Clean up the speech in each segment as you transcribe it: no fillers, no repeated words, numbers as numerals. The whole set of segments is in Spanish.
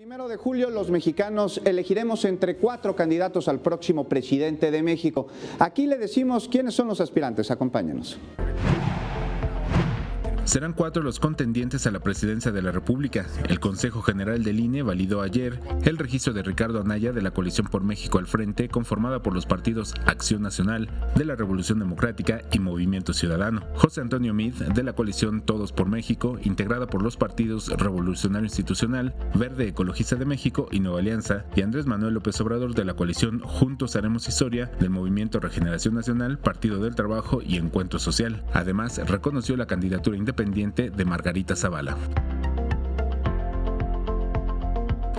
1 de julio los mexicanos elegiremos entre 4 candidatos al próximo presidente de México. Aquí le decimos quiénes son los aspirantes. Acompáñenos. Serán 4 los contendientes a la presidencia de la República. El Consejo General del INE validó ayer el registro de Ricardo Anaya de la Coalición por México al Frente, conformada por los partidos Acción Nacional, de la Revolución Democrática y Movimiento Ciudadano. José Antonio Meade, de la Coalición Todos por México, integrada por los partidos Revolucionario Institucional, Verde Ecologista de México y Nueva Alianza, y Andrés Manuel López Obrador, de la Coalición Juntos Haremos Historia, del Movimiento Regeneración Nacional, Partido del Trabajo y Encuentro Social. Además, reconoció la candidatura independiente de Margarita Zavala.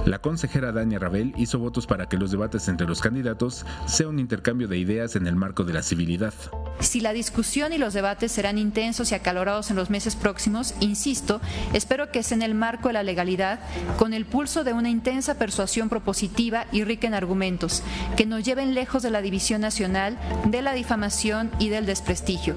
La consejera Dania Rabel hizo votos para que los debates entre los candidatos sea un intercambio de ideas en el marco de la civilidad. Si la discusión y los debates serán intensos y acalorados en los meses próximos, insisto, espero que sea en el marco de la legalidad, con el pulso de una intensa persuasión propositiva y rica en argumentos, que nos lleven lejos de la división nacional, de la difamación y del desprestigio.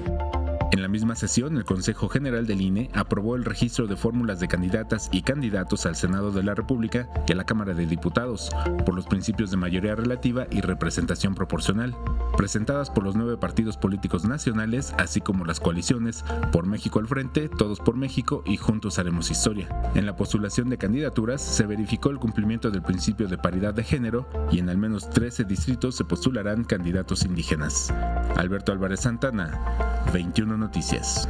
En la misma sesión, el Consejo General del INE aprobó el registro de fórmulas de candidatas y candidatos al Senado de la República y a la Cámara de Diputados, por los principios de mayoría relativa y representación proporcional, presentadas por los 9 partidos políticos nacionales, así como las coaliciones Por México al Frente, Todos por México y Juntos Haremos Historia. En la postulación de candidaturas se verificó el cumplimiento del principio de paridad de género y en al menos 13 distritos se postularán candidatos indígenas. Alberto Álvarez Santana, 21 Noticias.